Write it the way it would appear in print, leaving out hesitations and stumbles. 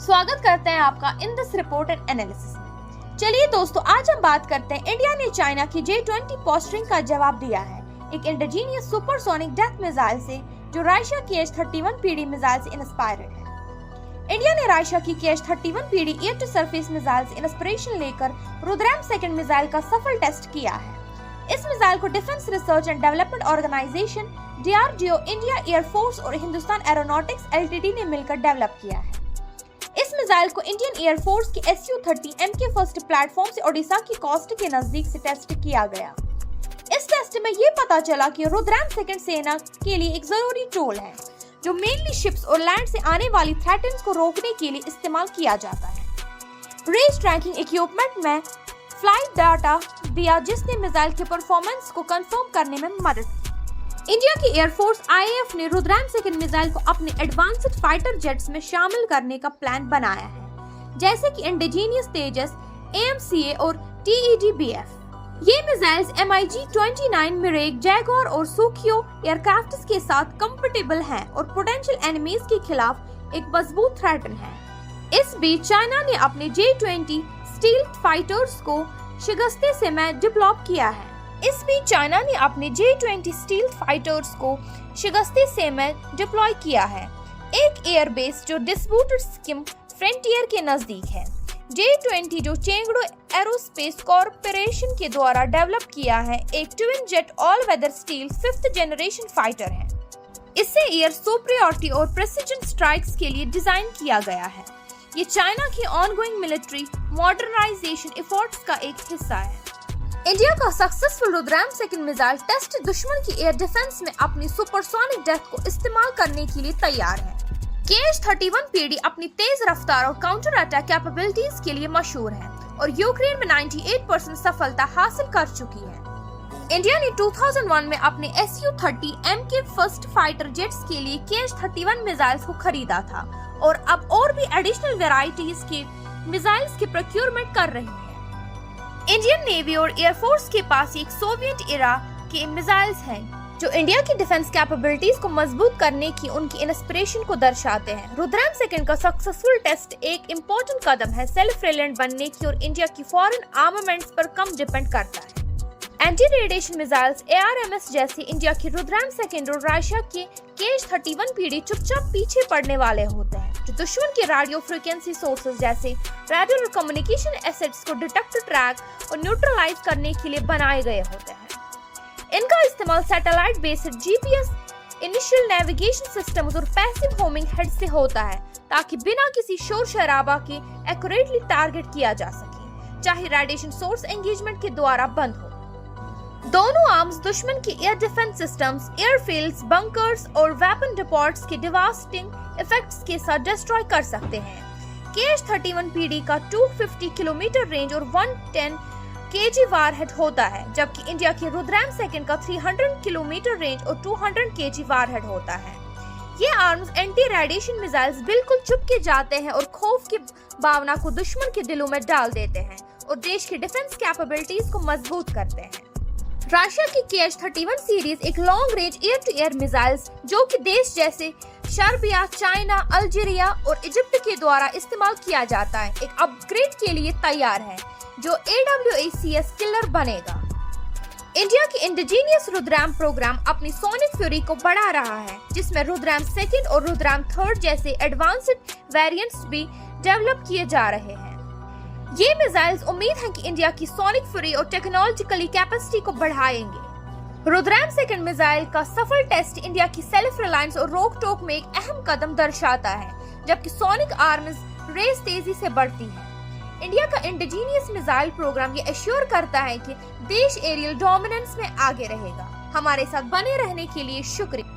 स्वागत करते हैं आपका in this report and analysis में। चलिए दोस्तों, आज हम बात करते हैं इंडिया ने चाइना की J-20 पोस्टरिंग का जवाब दिया है एक इंडिजीनियस सुपरसोनिक डेथ मिसाइल से जो रशिया की H-31 पीडी मिसाइल से इंस्पायर्ड है। इंडिया ने रशिया की H-31 PD air to surface missile से इंस्पिरेशन लेकर रुद्रम सेकंड मिसाइल का सफल टेस्ट किया है। इस मिसाइल को defence research and development organisation DRDO, India air force और हिंदुस्तान एरोनॉटिक्स LTD ने मिलकर डेवलप किया है। इस मिसाइल को इंडियन एयरफोर्स की Su-30 MK फर्स्ट प्लेटफॉर्म से ओडिशा की कोस्ट के नजदीक से टेस्ट किया गया। इस टेस्ट में ये पता चला कि रुद्रम सेकंड सेना के लिए एक जरूरी टूल है जो मेनली शिप्स और लैंड से आने वाली थ्रेटन्स को रोकने के लिए इस्तेमाल किया जाता है। रेंज ट्रैकिंग इक्विपमेंट में फ्लाइट डाटा दिया जिसने मिसाइल के परफॉर्मेंस को कंफर्म करने में मदद की। इंडिया की एयरफोर्स IAF ने रुद्रम सेकंड मिसाइल को अपने एडवांस्ड फाइटर जेट्स में शामिल करने का प्लान बनाया है, जैसे कि इंडिजीनियस तेजस, AMCA और TED-BF। ये मिसाइल्स MiG-29 मिरेग, जैगुआर और सुखियो एयरक्राफ्ट्स के साथ कंफर्टेबल हैं और पोटेंशियल एनिमीज के खिलाफ एक मजबूत थ्रेटन है। इस बीच चाइना ने अपने J-20 स्टील्थ फाइटर्स को शिकस्ते से में डेवलप किया है। डिप्लॉय किया है एक एयरबेस जो डिस्प्यूटेड स्किम फ्रंटियर के नजदीक है। J-20 जो चेंगडू एरोस्पेस कॉर्पोरेशन के द्वारा डेवलप किया है एक twin jet all weather stealth 5th generation fighter है। इसे एयर सुपीरियरिटी और प्रेसिजन स्ट्राइक्स के लिए डिजाइन किया गया है। ये चाइना की ऑनगोइंग मिलिट्री मॉडर्नाइजेशन एफर्ट्स का एक हिस्सा है। इंडिया का successful Rudram second missile test दुश्मन की एयर डिफेंस में अपनी सुपरसोनिक डेथ को इस्तेमाल करने के लिए तैयार है। H-31 पीडी अपनी तेज रफ्तार और काउंटर अटैक कैपेबिलिटीज के लिए मशहूर है और यूक्रेन में 98% सफलता हासिल कर चुकी है। इंडिया ने 2001 में अपने Su-30 MK first fighter jets के लिए H-31 मिसाइल्स को खरीदा था और अब और भी एडिशनल वेराइटीज के मिसाइल्स की प्रोक्योरमेंट कर रही है। इंडियन नेवी और एयरफोर्स के पास एक सोवियत एरा के मिसाइल्स हैं जो इंडिया की डिफेंस कैपेबिलिटीज को मजबूत करने की उनकी इंस्पिरेशन को दर्शाते हैं। रुद्रम सेकंड का सक्सेसफुल टेस्ट एक इम्पोर्टेंट कदम है सेल्फ रिलायंट बनने की और इंडिया की फॉरेन आर्मामेंट्स पर कम डिपेंड करता है। एंटी रेडिएशन मिसाइल्स ARMS जैसे इंडिया की रुद्रम सेकंड और रशिया के H-31 पीडी चुपचाप पीछे पड़ने वाले होते हैं जो दुश्मन के रेडियो फ्रीक्वेंसी सोर्सेज जैसे रेडियो और कम्युनिकेशन एसेट्स को डिटेक्ट, ट्रैक और न्यूट्रलाइज करने के लिए बनाए गए होते हैं। इनका इस्तेमाल satellite based GPS, initial navigation systems और पैसिव होमिंग हेड से होता है ताकि बिना किसी शोर शराबा के एक्यूरेटली टारगेट किया जा सके, चाहे रेडिएशन सोर्स एंगेजमेंट के द्वारा बंद हो। दोनों आर्म्स दुश्मन की air defence systems, airfields, bunkers और वेपन डिपोट्स के डिवास्टिंग इफेक्ट्स के साथ डिस्ट्रॉय कर सकते हैं। H-31 पीडी का 250 किलोमीटर रेंज और 110 kg वारहेड होता है, जबकि इंडिया की रुद्रम सेकंड का 300 किलोमीटर रेंज और 200 kg वारहेड होता है। ये आर्म्स एंटी रेडिएशन मिसाइल्स बिल्कुल चुप के जाते हैं और खौफ की भावना को दुश्मन के दिलों में डाल देते हैं और देश की डिफेंस कैपेबिलिटीज को मजबूत करते हैं। रशिया की H-31 सीरीज एक long range air to air missiles जो कि देश जैसे सर्बिया, चाइना, अल्जीरिया और इजिप्ट के द्वारा इस्तेमाल किया जाता है एक अपग्रेड के लिए तैयार है जो AWACS किलर बनेगा। इंडिया की इंडिजीनियस रुद्रम प्रोग्राम अपनी सोनिक फ्यूरी को बढ़ा रहा है जिसमें रुद्रम सेकंड और रुद्रम थर्ड जैसे एडवांस्ड वेरिएंट्स भी डेवलप किए जा रहे हैं। ये मिसाइल्स उम्मीद है कि इंडिया की सोनिक फ्यूरी और टेक्नोलॉजिकली कैपेसिटी को बढ़ाएंगे। रुद्रम सेकंड मिसाइल का सफल टेस्ट इंडिया की सेल्फ रिलायंस और रोक टोक में एक अहम कदम दर्शाता है, जबकि सोनिक आर्म्स रेस तेजी से बढ़ती है। इंडिया का इंडिजीनियस मिसाइल प्रोग्राम ये एश्योर करता है कि देश एरियल डोमिनेंस में आगे रहेगा। हमारे साथ बने रहने के लिए शुक्रिया।